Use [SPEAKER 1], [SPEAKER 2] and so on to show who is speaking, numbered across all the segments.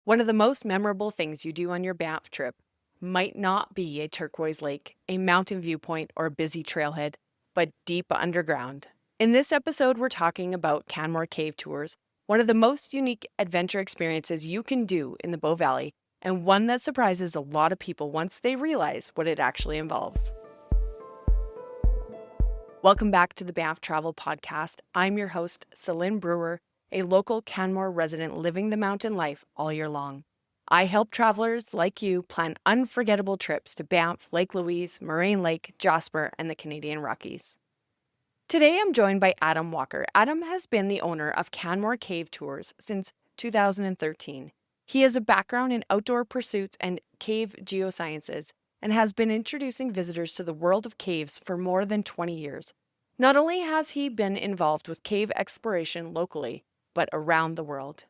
[SPEAKER 1] One of the most memorable things you do on your Banff trip might not be a turquoise lake, a mountain viewpoint, or a busy trailhead, but deep underground. In this episode, we're talking about Canmore Cave Tours, one of the most unique adventure experiences you can do in the Bow Valley, and one that surprises a lot of people once they realize what it actually involves. Welcome back to the Banff Travel Podcast. I'm your host, Celine Brewer, a local Canmore resident living the mountain life all year long. I help travelers like you plan unforgettable trips to Banff, Lake Louise, Moraine Lake, Jasper, and the Canadian Rockies. Today I'm joined by Adam Walker. Adam has been the owner of Canmore Cave Tours since 2013. He has a background in outdoor pursuits and cave geosciences and has been introducing visitors to the world of caves for more than 20 years. Not only has he been involved with cave exploration locally, but around the world.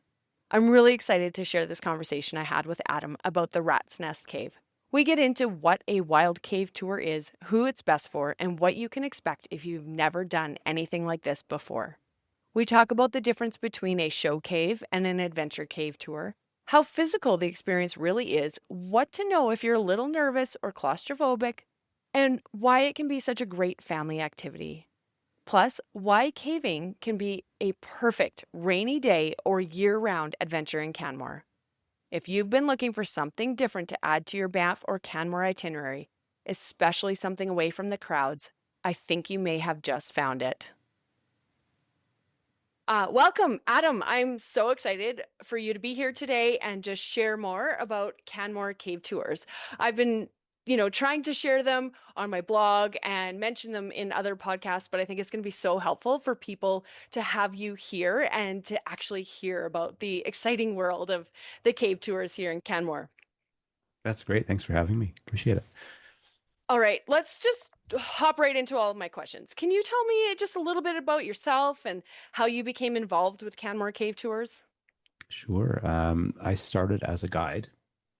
[SPEAKER 1] I'm really excited to share this conversation I had with Adam about the Rat's Nest Cave. We get into what a wild cave tour is, who it's best for, and what you can expect if you've never done anything like this before. We talk about the difference between a show cave and an adventure cave tour, how physical the experience really is, what to know if you're a little nervous or claustrophobic, and why it can be such a great family activity. Plus, why caving can be a perfect rainy day or year-round adventure in Canmore. If you've been looking for something different to add to your Banff or Canmore itinerary, especially something away from the crowds, I think you may have just found it. Welcome, Adam. I'm so excited for you to be here today and just share more about Canmore Cave Tours. I've been, trying to share them on my blog and mention them in other podcasts, but I think it's going to be so helpful for people to have you here and to actually hear about the exciting world of the cave tours here in Canmore.
[SPEAKER 2] That's great. Thanks for having me. Appreciate it.
[SPEAKER 1] All right, let's just hop right into all of my questions. Can you tell me just a little bit about yourself and how you became involved with Canmore Cave Tours?
[SPEAKER 2] Sure. I started as a guide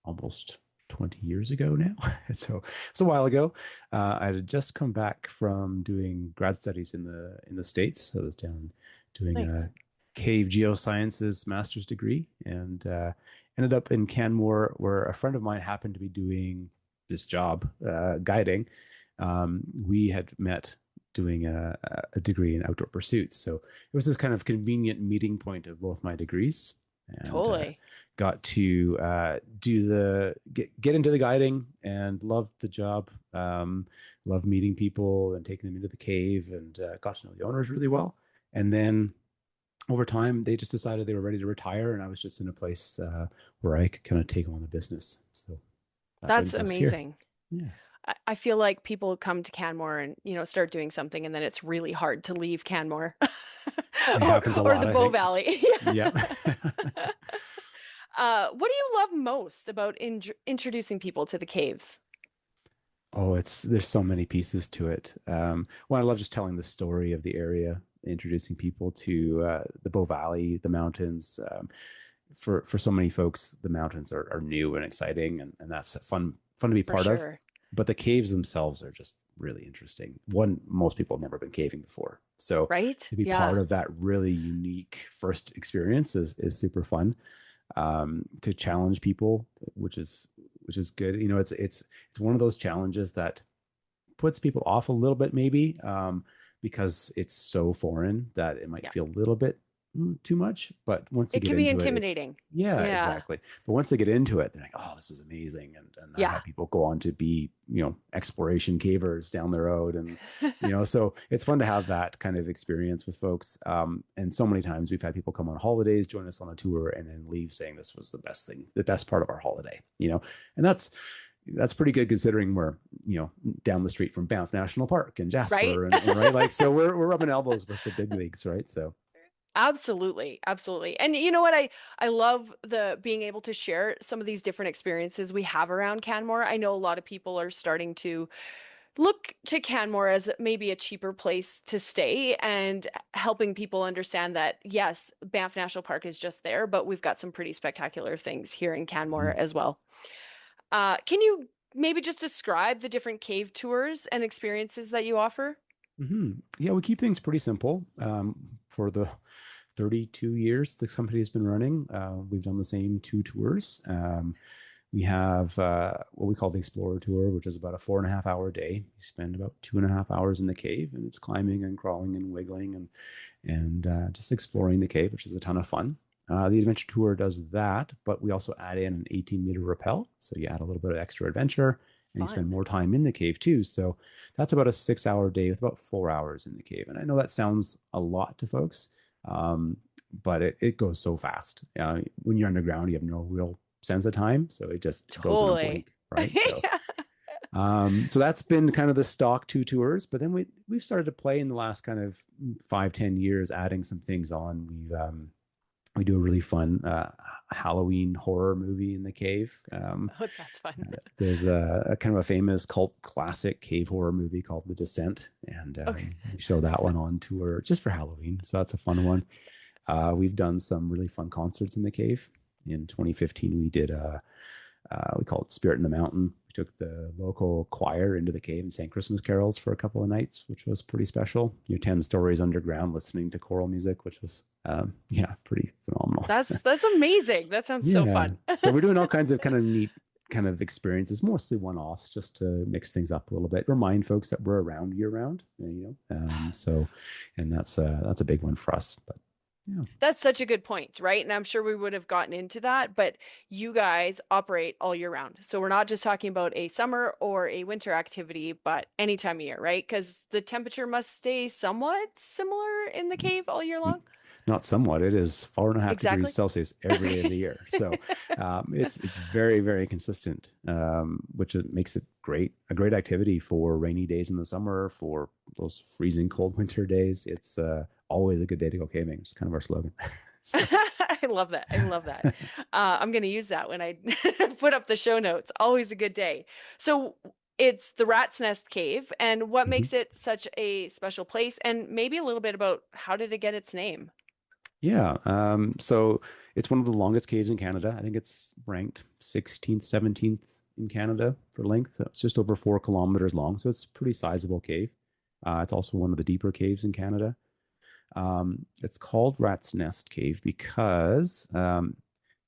[SPEAKER 2] almost 20 years ago now. So it's a while ago. I had just come back from doing grad studies in the States. So I was down doing
[SPEAKER 1] Nice.
[SPEAKER 2] a cave geosciences master's degree and ended up in Canmore where a friend of mine happened to be doing this job guiding. We had met doing a degree in outdoor pursuits. So it was this kind of convenient meeting point of both my degrees and
[SPEAKER 1] Totally.
[SPEAKER 2] got to get into the guiding and loved the job. Loved meeting people and taking them into the cave and got to know the owners really well. And then over time, they just decided they were ready to retire, and I was just in a place where I could kind of take on the business. So that
[SPEAKER 1] That's
[SPEAKER 2] brings us here.
[SPEAKER 1] amazing.
[SPEAKER 2] Yeah,
[SPEAKER 1] I feel like people come to Canmore and, start doing something and then it's really hard to leave Canmore
[SPEAKER 2] it
[SPEAKER 1] or
[SPEAKER 2] happens a
[SPEAKER 1] or
[SPEAKER 2] lot,
[SPEAKER 1] the
[SPEAKER 2] I
[SPEAKER 1] Bow
[SPEAKER 2] think.
[SPEAKER 1] Valley.
[SPEAKER 2] Yeah.
[SPEAKER 1] What do you love most about introducing people to the caves?
[SPEAKER 2] Oh, there's so many pieces to it. Well, I love just telling the story of the area, introducing people to the Bow Valley, the mountains. For so many folks, the mountains are new and exciting, and that's fun to be
[SPEAKER 1] For
[SPEAKER 2] part of.
[SPEAKER 1] sure.
[SPEAKER 2] But the caves themselves are just really interesting. One, most people have never been caving before, so
[SPEAKER 1] Right?
[SPEAKER 2] to be part
[SPEAKER 1] Yeah.
[SPEAKER 2] of that really unique first experience is super fun. To challenge people, which is good. You know, it's one of those challenges that puts people off a little bit, maybe, because it's so foreign that it might
[SPEAKER 1] Yeah.
[SPEAKER 2] feel a little bit too much. But once they
[SPEAKER 1] It
[SPEAKER 2] get
[SPEAKER 1] can be
[SPEAKER 2] into it, it's
[SPEAKER 1] intimidating.
[SPEAKER 2] yeah,
[SPEAKER 1] Yeah.
[SPEAKER 2] exactly. But once they get into it, they're like, oh, this is amazing. And I
[SPEAKER 1] Yeah.
[SPEAKER 2] have people go on to be, exploration cavers down the road. And, so it's fun to have that kind of experience with folks. And so many times we've had people come on holidays, join us on a tour, and then leave saying this was the best thing, the best part of our holiday, and that's pretty good considering we're down the street from Banff National Park and
[SPEAKER 1] Right?
[SPEAKER 2] Jasper and right, like, so we're rubbing elbows with the big leagues, right? So
[SPEAKER 1] Absolutely, absolutely. And you know what? I love the being able to share some of these different experiences we have around Canmore. I know a lot of people are starting to look to Canmore as maybe a cheaper place to stay and helping people understand that yes, Banff National Park is just there, but we've got some pretty spectacular things here in Canmore as well. Can you maybe just describe the different cave tours and experiences that you offer?
[SPEAKER 2] yeah, we keep things pretty simple for the 32 years this company has been running. We've done the same 2 tours. We have what we call the Explorer Tour, which is about a 4.5 hour day. You spend about 2.5 hours in the cave, and it's climbing and crawling and wiggling and just exploring the cave, which is a ton of fun. The Adventure Tour does that, but we also add in an 18-meter rappel. So you add a little bit of extra adventure and you spend
[SPEAKER 1] Fun.
[SPEAKER 2] more time in the cave too. So that's about a 6 hour day with about 4 hours in the cave. And I know that sounds a lot to folks, but it goes so fast. When you're underground, you have no real sense of time. So it just goes in a
[SPEAKER 1] Totally.
[SPEAKER 2] blink, right? So
[SPEAKER 1] Yeah.
[SPEAKER 2] so that's been kind of the stock 2 tours, but then we've started to play in the last kind of 5-10 years, adding some things on. We do a really fun Halloween horror movie in the cave.
[SPEAKER 1] Oh, that's fun.
[SPEAKER 2] There's a kind of a famous cult classic cave horror movie called The Descent, and
[SPEAKER 1] Okay.
[SPEAKER 2] we show that one on tour just for Halloween. So that's a fun one. We've done some really fun concerts in the cave. In 2015, we did we call it Spirit in the Mountain. We took the local choir into the cave and sang Christmas carols for a couple of nights, which was pretty special. You're 10 stories underground listening to choral music, which was, yeah, pretty phenomenal.
[SPEAKER 1] That's amazing. That sounds so
[SPEAKER 2] Yeah.
[SPEAKER 1] fun.
[SPEAKER 2] So we're doing all kinds of kind of neat kind of experiences, mostly one-offs, just to mix things up a little bit, remind folks that we're around year round, so, and that's a big one for us, but yeah.
[SPEAKER 1] That's such a good point, right? And I'm sure we would have gotten into that, but you guys operate all year round. So we're not just talking about a summer or a winter activity, but any time of year, right? Because the temperature must stay somewhat similar in the cave all year long.
[SPEAKER 2] Not somewhat. It is 4.5 degrees
[SPEAKER 1] Exactly.
[SPEAKER 2] Celsius every day of the year. So it's very, very consistent, which makes it a great activity for rainy days in the summer, for those freezing cold winter days. It's always a good day to go caving. It's kind of our slogan. So,
[SPEAKER 1] I love that. I love that. I'm going to use that when I put up the show notes. Always a good day. So it's the Rat's Nest Cave, and what
[SPEAKER 2] mhm.
[SPEAKER 1] makes it such a special place, and maybe a little bit about how did it get its name?
[SPEAKER 2] Yeah. So it's one of the longest caves in Canada. I think it's ranked 16th, 17th in Canada for length. It's just over 4 kilometers long. So it's a pretty sizable cave. It's also one of the deeper caves in Canada. It's called Rat's Nest Cave because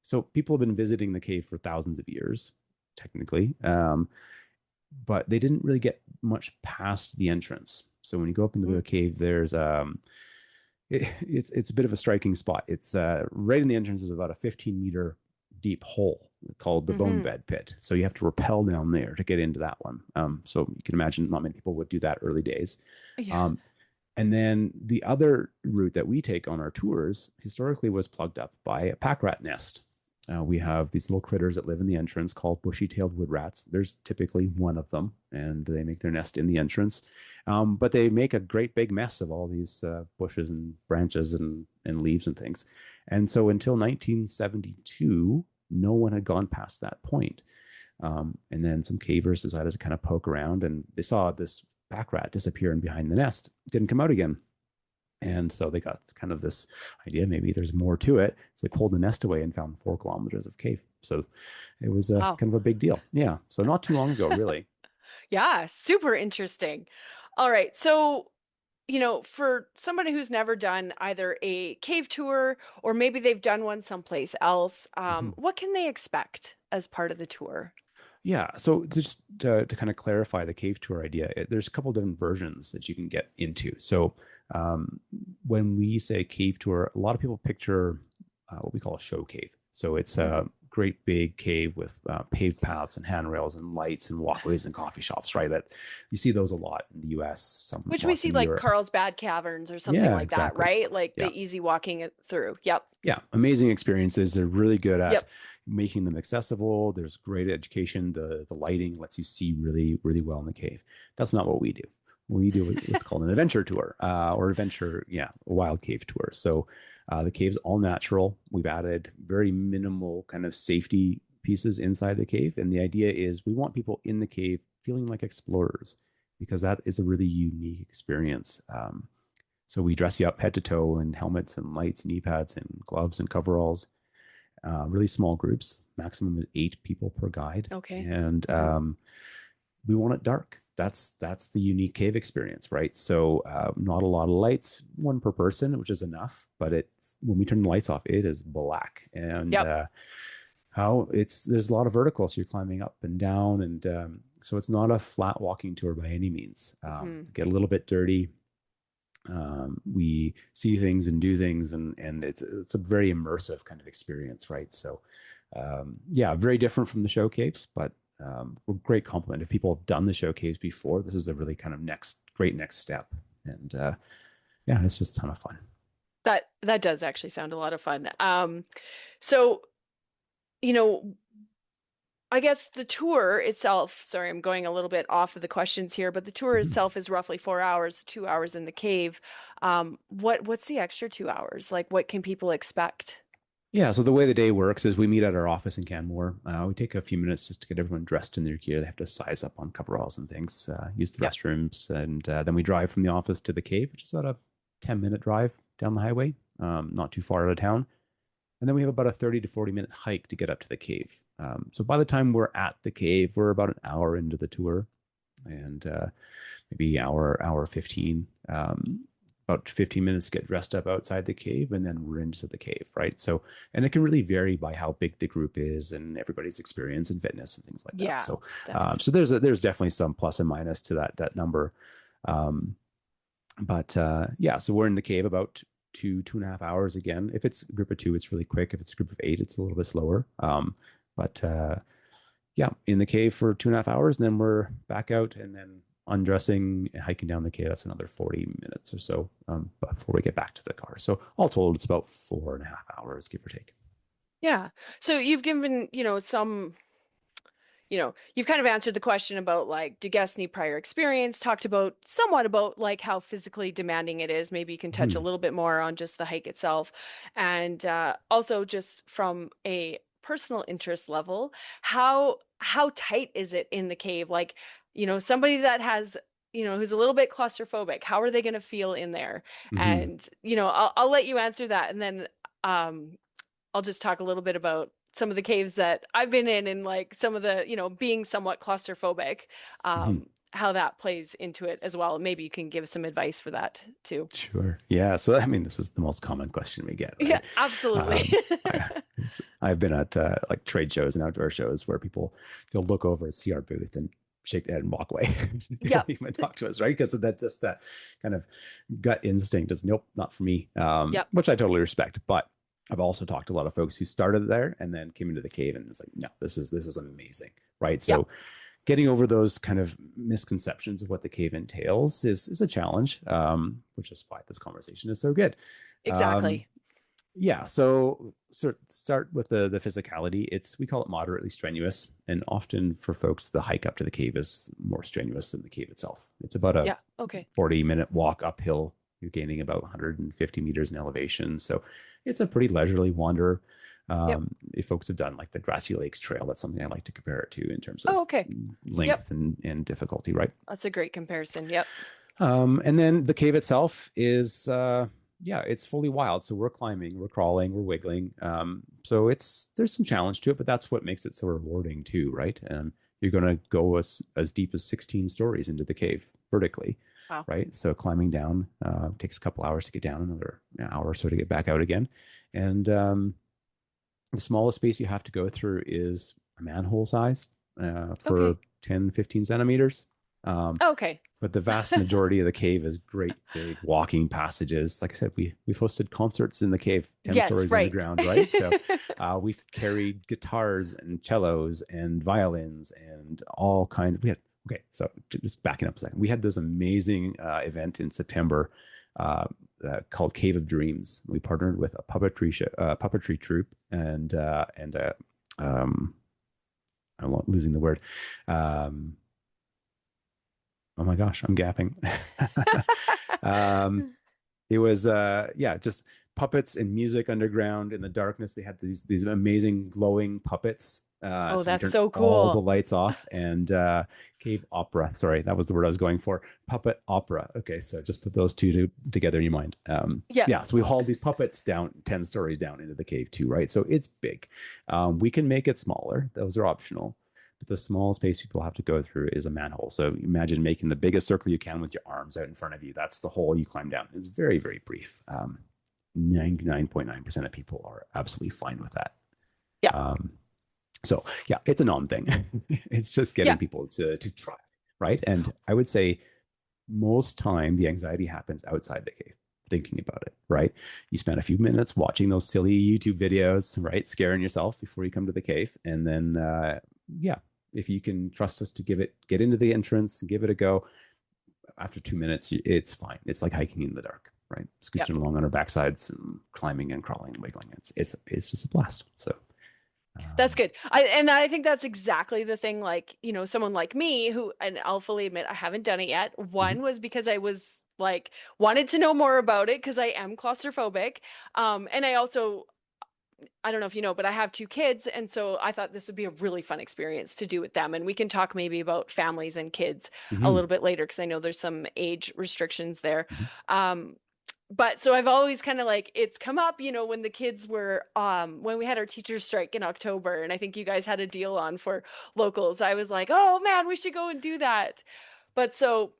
[SPEAKER 2] so people have been visiting the cave for thousands of years, technically, but they didn't really get much past the entrance. So when you go up into the
[SPEAKER 1] Mm.
[SPEAKER 2] cave, there's it's a bit of a striking spot. It's right in the entrance is about a 15-meter deep hole called the bone
[SPEAKER 1] Hmm.
[SPEAKER 2] bed pit. So you have to rappel down there to get into that one. So you can imagine not many people would do that early days.
[SPEAKER 1] Yeah.
[SPEAKER 2] Um, and then the other route that we take on our tours historically was plugged up by a pack rat nest. We have these little critters that live in the entrance called bushy-tailed wood rats. There's typically one of them, and they make their nest in the entrance. But they make a great big mess of all these bushes and branches and leaves and things. And so until 1972, no one had gone past that point. And then some cavers decided to kind of poke around, and they saw this pack rat disappearing behind the nest. Didn't come out again. And so they got kind of this idea, maybe there's more to it. So they pulled the nest away and found 4 kilometers of cave. So it was a
[SPEAKER 1] Wow.
[SPEAKER 2] kind of a big deal. Yeah. So not too long ago, really.
[SPEAKER 1] Yeah, super interesting. All right. So, for somebody who's never done either a cave tour or maybe they've done one someplace else,
[SPEAKER 2] Mhm.
[SPEAKER 1] what can they expect as part of the tour?
[SPEAKER 2] Yeah. So just to kind of clarify the cave tour idea, there's a couple different versions that you can get into. So um, when we say cave tour, a lot of people picture what we call a show cave. So it's
[SPEAKER 1] Hmm.
[SPEAKER 2] a great big cave with paved paths and handrails and lights and walkways and coffee shops, right? That you see those a lot in the U.S., some
[SPEAKER 1] Which we
[SPEAKER 2] lots
[SPEAKER 1] see
[SPEAKER 2] in
[SPEAKER 1] like
[SPEAKER 2] Europe.
[SPEAKER 1] Carlsbad Caverns or something
[SPEAKER 2] Yeah,
[SPEAKER 1] like that,
[SPEAKER 2] exactly.
[SPEAKER 1] right? Like the
[SPEAKER 2] Yeah.
[SPEAKER 1] easy walking it through. Yep.
[SPEAKER 2] Yeah, amazing experiences. They're really good at
[SPEAKER 1] Yep.
[SPEAKER 2] making them accessible. There's great education. The lighting lets you see really, really well in the cave. That's not what we do. We do what's called an adventure tour, or adventure, yeah, a wild cave tour. So the cave's all natural. We've added very minimal kind of safety pieces inside the cave. And the idea is we want people in the cave feeling like explorers because that is a really unique experience. So we dress you up head to toe in helmets and lights, knee pads, and gloves and coveralls. Really small groups. Maximum is 8 people per guide,
[SPEAKER 1] Okay.
[SPEAKER 2] and
[SPEAKER 1] Hmm.
[SPEAKER 2] we want it dark. That's the unique cave experience, right? So not a lot of lights, one per person, which is enough, but it when we turn the lights off, it is black. And
[SPEAKER 1] Yep.
[SPEAKER 2] how there's a lot of vertical, so you're climbing up and down, and so it's not a flat walking tour by any means.
[SPEAKER 1] Hmm.
[SPEAKER 2] Get a little bit dirty. We see things and do things, and it's a very immersive kind of experience, right? So yeah, very different from the show caves, but a great compliment. If people have done the show caves before, this is a really kind of great next step. And yeah, it's just a ton of fun.
[SPEAKER 1] That does actually sound a lot of fun. So, you know, I guess the tour itself, sorry, I'm going a little bit off of the questions here, but the tour
[SPEAKER 2] Mhm.
[SPEAKER 1] itself is roughly 4 hours, 2 hours in the cave. What's the extra 2 hours? Like, what can people expect?
[SPEAKER 2] Yeah, so the way the day works is we meet at our office in Canmore. We take a few minutes just to get everyone dressed in their gear. They have to size up on coveralls and things, use the
[SPEAKER 1] Yep.
[SPEAKER 2] restrooms, and then we drive from the office to the cave, which is about a 10-minute drive down the highway, not too far out of town. And then we have about a 30 to 40-minute hike to get up to the cave. So by the time we're at the cave, we're about an hour into the tour, and maybe hour 15. About 15 minutes to get dressed up outside the cave, and then we're into the cave, right? So, and it can really vary by how big the group is and everybody's experience and fitness and things like that.
[SPEAKER 1] Yeah,
[SPEAKER 2] So,
[SPEAKER 1] that makes
[SPEAKER 2] so
[SPEAKER 1] sense.
[SPEAKER 2] there's definitely some plus and minus to that number. Um, but yeah, so we're in the cave about 2.5 hours again. If it's a group of two, it's really quick. If it's a group of eight, it's a little bit slower. But yeah, in the cave for 2.5 hours, and then we're back out, and then undressing and hiking down the cave. That's another 40 minutes or so before we get back to the car. So all told, it's about 4.5 hours, give or take.
[SPEAKER 1] Yeah. So you've given, you've kind of answered the question about like, do guests need prior experience? Talked about somewhat about like how physically demanding it is. Maybe you can touch a
[SPEAKER 2] Hmm.
[SPEAKER 1] little bit more on just the hike itself. And also just from a personal interest level, how tight is it in the cave? Like, somebody that has, who's a little bit claustrophobic, how are they going to feel in there?
[SPEAKER 2] Hmm.
[SPEAKER 1] And, I'll let you answer that. And then I'll just talk a little bit about some of the caves that I've been in and like some of the, being somewhat claustrophobic,
[SPEAKER 2] Hmm.
[SPEAKER 1] how that plays into it as well. Maybe you can give some advice for that too.
[SPEAKER 2] Sure. Yeah. So, I mean, this is the most common question we get,
[SPEAKER 1] Yeah,
[SPEAKER 2] right?
[SPEAKER 1] absolutely.
[SPEAKER 2] Um, I've been at like trade shows and outdoor shows where they'll look over and see our booth and shake their head and walk away. They
[SPEAKER 1] Yep.
[SPEAKER 2] don't even talk to us, right? Because that's just that kind of gut instinct is nope, not for me,
[SPEAKER 1] Yep.
[SPEAKER 2] which I totally respect. But I've also talked to a lot of folks who started there and then came into the cave and was like, no, this is amazing, right?
[SPEAKER 1] Yep.
[SPEAKER 2] So getting over those kind of misconceptions of what the cave entails is a challenge, which is why this conversation is so good. Um,
[SPEAKER 1] Exactly.
[SPEAKER 2] yeah, so start with the physicality. We call it moderately strenuous, and often for folks, the hike up to the cave is more strenuous than the cave itself. It's about a
[SPEAKER 1] Yeah. Okay.
[SPEAKER 2] 40-minute walk uphill. You're gaining about 150 meters in elevation, so it's a pretty leisurely wander.
[SPEAKER 1] Yep.
[SPEAKER 2] If folks have done like the Grassy Lakes Trail, that's something I like to compare it to in terms
[SPEAKER 1] Oh,
[SPEAKER 2] of
[SPEAKER 1] okay. Yep.
[SPEAKER 2] length and difficulty, right?
[SPEAKER 1] That's a great comparison. Yep.
[SPEAKER 2] And then the cave itself is, yeah, it's fully wild. So we're climbing, we're crawling, we're wiggling. So there's some challenge to it, but that's what makes it so rewarding too, right? You're going to go as deep as 16 stories into the cave vertically,
[SPEAKER 1] Wow.
[SPEAKER 2] right? So climbing down takes a couple hours to get down, another hour or so to get back out again. And the smallest space you have to go through is a manhole size for
[SPEAKER 1] Okay.
[SPEAKER 2] 10, 15 centimeters. Um,
[SPEAKER 1] Okay.
[SPEAKER 2] but the vast majority of the cave is great big walking passages. Like I said, we've hosted concerts in the cave, 10
[SPEAKER 1] Yes,
[SPEAKER 2] stories
[SPEAKER 1] right.
[SPEAKER 2] underground, right? So we've carried guitars and cellos and violins and all kinds. Okay, so just backing up a second. We had this amazing event in September called Cave of Dreams. We partnered with a puppetry troupe and I'm losing the word. Um, oh my gosh, I'm gapping. um, it was yeah, just puppets and music underground in the darkness. They had these amazing glowing puppets.
[SPEAKER 1] Oh,
[SPEAKER 2] So we
[SPEAKER 1] that's
[SPEAKER 2] turned
[SPEAKER 1] so
[SPEAKER 2] all the
[SPEAKER 1] cool.
[SPEAKER 2] lights off and cave opera. Sorry, that was the word I was going for. Puppet opera. Okay, so just put those together in your mind.
[SPEAKER 1] Yeah.
[SPEAKER 2] Yeah, so we hauled these puppets down 10 stories down into the cave too, right? So it's big. We can make it smaller. Those are optional. But the small space people have to go through is a manhole. So imagine making the biggest circle you can with your arms out in front of you. That's the hole you climb down. It's very, very brief. 99.9% of people are absolutely fine with that.
[SPEAKER 1] Yeah.
[SPEAKER 2] Um, so yeah, it's a non thing. It's just
[SPEAKER 1] Yeah.
[SPEAKER 2] getting people to try, right? And I would say most time the anxiety happens outside the cave, thinking about it, right? You spend a few minutes watching those silly YouTube videos, right? Scaring yourself before you come to the cave. And then, yeah, if you can trust us to get into the entrance, give it a go. After 2 minutes, it's fine. It's like hiking in the dark, right?
[SPEAKER 1] Yeah.
[SPEAKER 2] Scooching along on our backsides and climbing and crawling and wiggling. It's just a blast. So,
[SPEAKER 1] That's
[SPEAKER 2] um,
[SPEAKER 1] good. I think that's exactly the thing. Like, someone like me who, and I'll fully admit I haven't done it yet.
[SPEAKER 2] mhm,
[SPEAKER 1] One was because I was like, wanted to know more about it because I am claustrophobic. And I also, I don't know if you know, but I have two kids. And so I thought this would be a really fun experience to do with them. And we can talk maybe about families and kids a
[SPEAKER 2] mhm,
[SPEAKER 1] little bit later because I know there's some age restrictions there.
[SPEAKER 2] mhm,
[SPEAKER 1] Um, but so I've always kind of like it's come up, when the kids were when we had our teachers strike in October, and I think you guys had a deal on for locals. I was like, "Oh man, we should go and do that." But so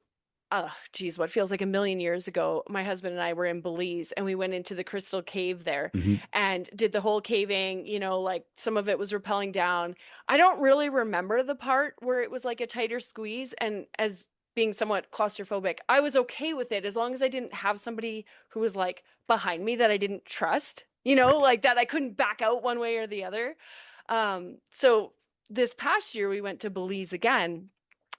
[SPEAKER 1] geez, what feels like a million years ago, my husband and I were in Belize and we went into the Crystal Cave there
[SPEAKER 2] mhm,
[SPEAKER 1] and did the whole caving, like some of it was rappelling down. I don't really remember the part where it was like a tighter squeeze. And as being somewhat claustrophobic, I was okay with it as long as I didn't have somebody who was like behind me that I didn't trust,
[SPEAKER 2] right.
[SPEAKER 1] like that I couldn't back out one way or the other. So this past year we went to Belize again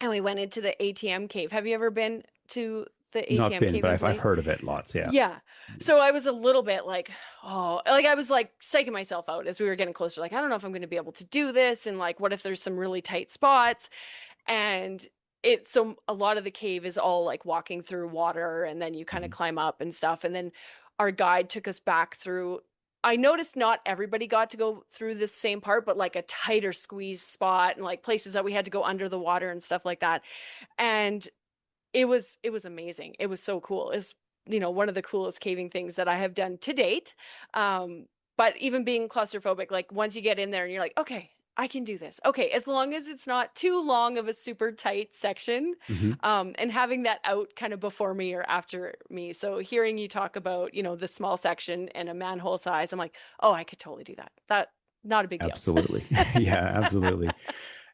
[SPEAKER 1] and we went into the ATM cave. Have you ever been to the
[SPEAKER 2] Not
[SPEAKER 1] ATM
[SPEAKER 2] been,
[SPEAKER 1] cave
[SPEAKER 2] but
[SPEAKER 1] in
[SPEAKER 2] I've
[SPEAKER 1] Belize?
[SPEAKER 2] heard of it lots. Yeah.
[SPEAKER 1] Yeah. So I was a little bit like, oh, like I was like psyching myself out as we were getting closer. Like, I don't know if I'm going to be able to do this. And like, what if there's some really tight spots? And so a lot of the cave is all like walking through water and then you kind of
[SPEAKER 2] Mhm,
[SPEAKER 1] climb up and stuff. And then our guide took us back through. I noticed not everybody got to go through this same part, but like a tighter squeeze spot and like places that we had to go under the water and stuff like that. And it was amazing. It was so cool. It's one of the coolest caving things that I have done to date. But even being claustrophobic, like once you get in there and you're like, okay, I can do this. Okay, as long as it's not too long of a super tight section,
[SPEAKER 2] mhm.
[SPEAKER 1] and having that out kind of before me or after me. So hearing you talk about, the small section and a manhole size, I'm like, oh, I could totally do that. That not a big deal.
[SPEAKER 2] Absolutely. Yeah, absolutely.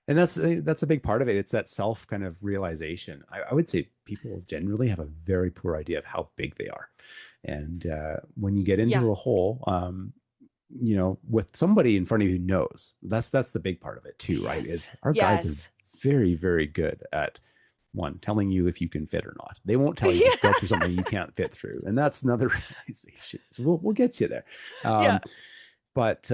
[SPEAKER 2] And that's a big part of it. It's that self kind of realization. I would say people generally have a very poor idea of how big they are. And when you get
[SPEAKER 1] Yeah.
[SPEAKER 2] into a hole, with somebody in front of you who knows, that's the big part of it too, right?
[SPEAKER 1] Yes.
[SPEAKER 2] Is our guides are
[SPEAKER 1] Yes.
[SPEAKER 2] very, very good at one telling you if you can fit or not. They won't tell you to go
[SPEAKER 1] Yeah.
[SPEAKER 2] through something you can't fit through, and that's another realization. So we'll get you there.
[SPEAKER 1] Yeah.
[SPEAKER 2] Um, but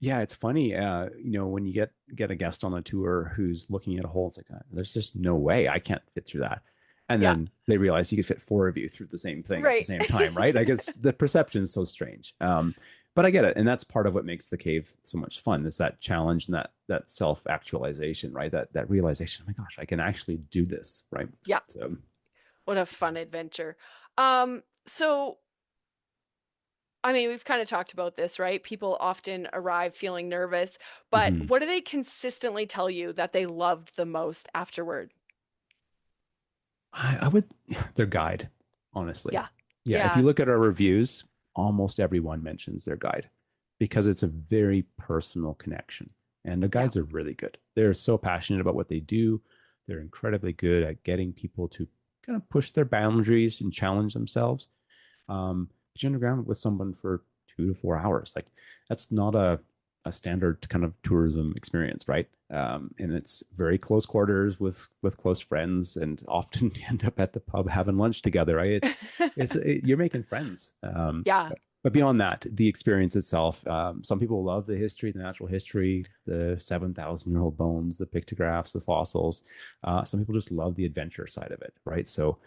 [SPEAKER 2] yeah, it's funny. When you get a guest on a tour who's looking at a hole, it's like, there's just no way I can't fit through that. And
[SPEAKER 1] Yeah.
[SPEAKER 2] then they realize you could fit four of you through the same thing at the
[SPEAKER 1] Right.
[SPEAKER 2] same time, right? Like it's the perception is so strange. But I get it, and that's part of what makes the cave so much fun. Is that challenge and that self actualization, right? That realization. Oh my gosh, I can actually do this, right?
[SPEAKER 1] Yeah.
[SPEAKER 2] So,
[SPEAKER 1] What a fun adventure. So I mean, we've kind of talked about this, right? People often arrive feeling nervous, but
[SPEAKER 2] mhm.
[SPEAKER 1] what do they consistently tell you that they loved the most afterward?
[SPEAKER 2] I would their guide, honestly.
[SPEAKER 1] Yeah.
[SPEAKER 2] Yeah, if you
[SPEAKER 1] Yeah.
[SPEAKER 2] look at our reviews, almost everyone mentions their guide because it's a very personal connection. And the
[SPEAKER 1] Yeah.
[SPEAKER 2] guides are really good. They're so passionate about what they do. They're incredibly good at getting people to kind of push their boundaries and challenge themselves. But you're underground with someone for 2 to 4 hours. Like that's not a standard kind of tourism experience, right? And it's very close quarters with close friends, and often you end up at the pub having lunch together, right? You're making friends.
[SPEAKER 1] Yeah.
[SPEAKER 2] But beyond that, the experience itself, some people love the history, the natural history, the 7,000-year-old bones, the pictographs, the fossils. Some people just love the adventure side of it, right? So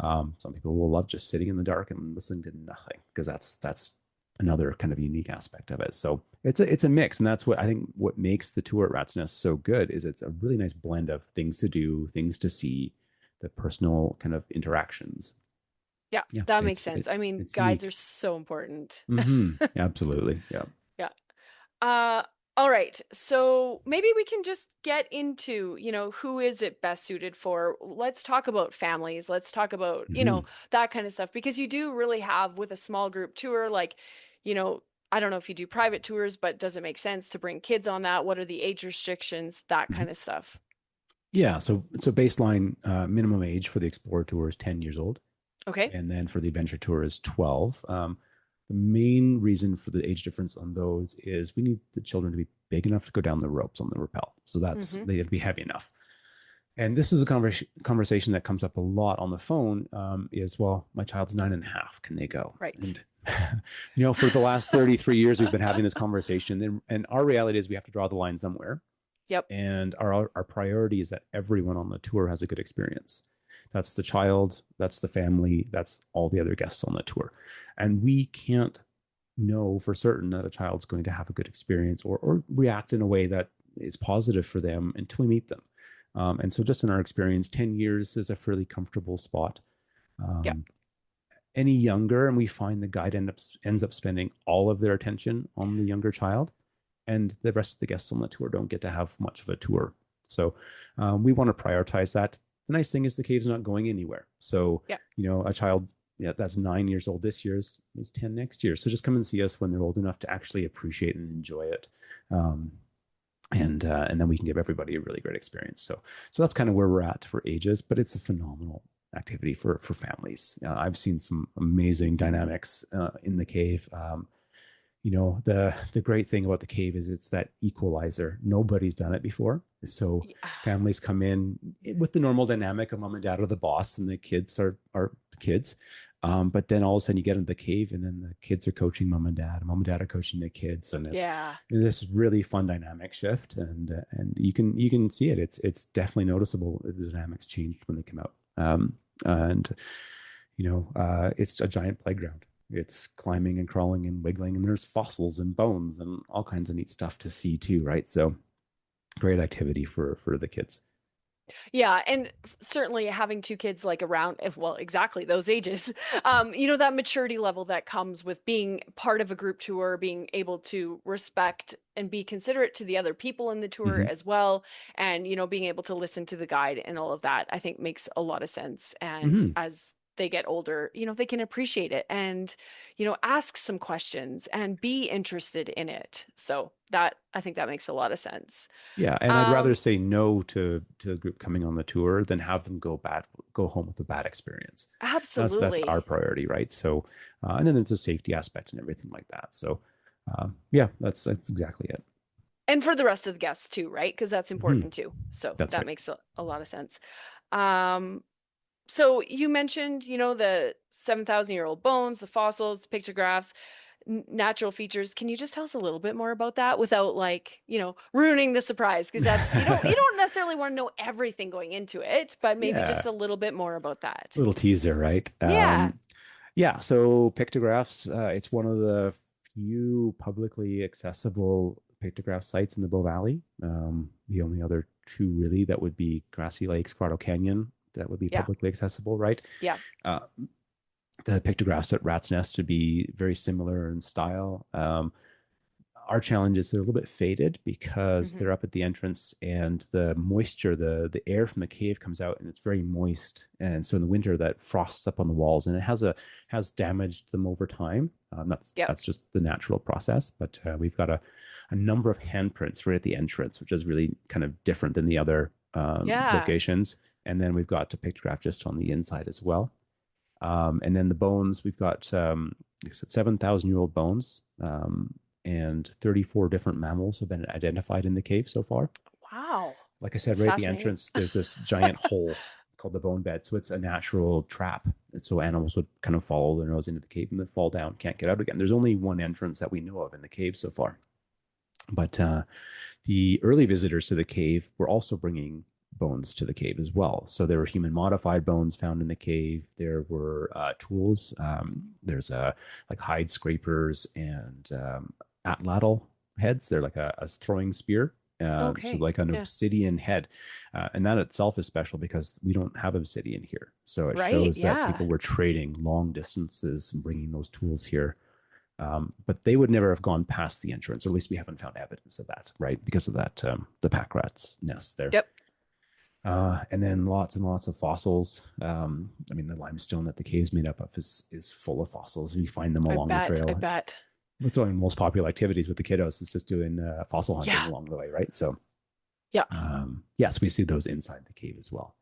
[SPEAKER 2] some people will love just sitting in the dark and listening to nothing because that's another kind of unique aspect of it. So it's a mix, and that's what I think what makes the tour at Rat's Nest so good is it's a really nice blend of things to do, things to see, the personal kind of interactions.
[SPEAKER 1] Yeah.
[SPEAKER 2] Yeah,
[SPEAKER 1] That makes
[SPEAKER 2] it's
[SPEAKER 1] sense.
[SPEAKER 2] it,
[SPEAKER 1] I mean,
[SPEAKER 2] it's
[SPEAKER 1] guides are
[SPEAKER 2] unique.
[SPEAKER 1] so important.
[SPEAKER 2] Mm-hmm. Absolutely. Yeah.
[SPEAKER 1] Yeah. Uh, All right. So maybe we can just get into, who is it best suited for? Let's talk about families. Let's talk about,
[SPEAKER 2] Mhm.
[SPEAKER 1] that kind of stuff because you do really have with a small group tour, like, you know, I don't know if you do private tours, but does it make sense to bring kids on that? What are the age restrictions? That
[SPEAKER 2] Mhm.
[SPEAKER 1] kind of stuff.
[SPEAKER 2] Yeah, so baseline minimum age for the Explorer Tour is 10 years old,
[SPEAKER 1] Okay.
[SPEAKER 2] and then for the Adventure Tour is 12. The main reason for the age difference on those is we need the children to be big enough to go down the ropes on the rappel. So
[SPEAKER 1] Mm-hmm.
[SPEAKER 2] they have to be heavy enough. And this is a conversation that comes up a lot on the phone. Is well, my child's 9.5. Can they go?
[SPEAKER 1] Right.
[SPEAKER 2] And for the last 33 years, we've been having this conversation, and our reality is we have to draw the line somewhere.
[SPEAKER 1] Yep.
[SPEAKER 2] And our priority is that everyone on the tour has a good experience. That's the child, that's the family, that's all the other guests on the tour. And we can't know for certain that a child's going to have a good experience or react in a way that is positive for them until we meet them. And so, just in our experience, 10 years is a fairly comfortable spot.
[SPEAKER 1] Yep.
[SPEAKER 2] Um, any younger, and we find the guide ends up spending all of their attention on the younger child, and the rest of the guests on the tour don't get to have much of a tour. So we want to prioritize that. The nice thing is the cave's not going anywhere. So,
[SPEAKER 1] Yep.
[SPEAKER 2] a child that's 9 years old this year is 10 next year. So just come and see us when they're old enough to actually appreciate and enjoy it. Um, and then we can give everybody a really great experience. So that's kind of where we're at for ages, but it's a phenomenal activity for families. I've seen some amazing dynamics in the cave. The great thing about the cave is it's that equalizer. Nobody's done it before, so
[SPEAKER 1] Yeah.
[SPEAKER 2] families come in with the normal dynamic of mom and dad are the boss and the kids are the kids. But then all of a sudden you get into the cave and then the kids are coaching mom and dad are coaching the kids, and it's
[SPEAKER 1] Yeah.
[SPEAKER 2] this really fun dynamic shift, and you can see it. It's definitely noticeable. The dynamics changed when they come out. And it's a giant playground. It's climbing and crawling and wiggling, and there's fossils and bones and all kinds of neat stuff to see too, right? So great activity for the kids.
[SPEAKER 1] Yeah, and certainly having two kids like around, well, exactly those ages, that maturity level that comes with being part of a group tour, being able to respect and be considerate to the other people in the tour
[SPEAKER 2] Hmm.
[SPEAKER 1] as well, and being able to listen to the guide and all of that, I think makes a lot of sense. And
[SPEAKER 2] Hmm.
[SPEAKER 1] as they get older, they can appreciate it and, ask some questions and be interested in it. So that I think that makes a lot of sense.
[SPEAKER 2] Yeah, and I'd rather
[SPEAKER 1] Um,
[SPEAKER 2] say no to a group coming on the tour than have them go home with a bad experience. That's
[SPEAKER 1] Absolutely.
[SPEAKER 2] our priority, right? So, and then there's a safety aspect and everything like that. So, yeah, that's exactly it.
[SPEAKER 1] And for the rest of the guests too, right? Because that's
[SPEAKER 2] Hmm.
[SPEAKER 1] important too. So
[SPEAKER 2] That's
[SPEAKER 1] that
[SPEAKER 2] right.
[SPEAKER 1] makes a lot of sense. Um, so you mentioned, the 7,000-year-old bones, the fossils, the pictographs, natural features. Can you just tell us a little bit more about that without like, ruining the surprise? Because that's you don't necessarily want to know everything going into it, but maybe just
[SPEAKER 2] Yeah,
[SPEAKER 1] a little bit more about that.
[SPEAKER 2] little teaser, right?
[SPEAKER 1] Yeah.
[SPEAKER 2] Yeah, so pictographs, it's one of the few publicly accessible pictograph sites in the Bow Valley. The only other two really that would be Grassy Lakes, Grotto Canyon, that would be
[SPEAKER 1] Yeah.
[SPEAKER 2] publicly accessible, right?
[SPEAKER 1] Yeah.
[SPEAKER 2] Uh, the pictographs at Rat's Nest would be very similar in style. Our challenge is they're a little bit faded because
[SPEAKER 1] Hmm.
[SPEAKER 2] they're up at the entrance and the moisture, the air from the cave comes out and it's very moist. And so in the winter that frosts up on the walls and it has damaged them over time.
[SPEAKER 1] Yep.
[SPEAKER 2] That's just the natural process. But we've got a number of handprints right at the entrance, which is really kind of different than the other
[SPEAKER 1] Yeah.
[SPEAKER 2] locations. And then we've got a pictograph just on the inside as well. And then the bones, we've got like I said, 7,000-year-old bones, and 34 different mammals have been identified in the cave so far.
[SPEAKER 1] Wow.
[SPEAKER 2] Like I said,
[SPEAKER 1] That's
[SPEAKER 2] right at the
[SPEAKER 1] fascinating.
[SPEAKER 2] entrance, there's this giant hole called the bone bed. So it's a natural trap. And so animals would kind of follow their nose into the cave and then fall down, can't get out again. There's only one entrance that we know of in the cave so far. But the early visitors to the cave were also bringing bones to the cave as well. So there were human modified bones found in the cave. There were tools. There's like hide scrapers and atlatl heads. They're like a throwing spear. So
[SPEAKER 1] Okay.
[SPEAKER 2] like an
[SPEAKER 1] Yeah.
[SPEAKER 2] obsidian head. And that itself is special because we don't have obsidian here. So it
[SPEAKER 1] Right.
[SPEAKER 2] shows that
[SPEAKER 1] Yeah.
[SPEAKER 2] people were trading long distances and bringing those tools here. But they would never have gone past the entrance, or at least we haven't found evidence of that, right? Because of that, the pack rat's nest there.
[SPEAKER 1] Yep.
[SPEAKER 2] And then lots and lots of fossils. I mean, the limestone that the cave's made up of is full of fossils. We find them
[SPEAKER 1] I
[SPEAKER 2] along the
[SPEAKER 1] bet. I
[SPEAKER 2] trail.
[SPEAKER 1] bet.
[SPEAKER 2] It's one of the most popular activities with the kiddos. It's just doing fossil hunting
[SPEAKER 1] Yeah.
[SPEAKER 2] along the way, right? So,
[SPEAKER 1] Yeah.
[SPEAKER 2] yes, we see those inside the cave as well.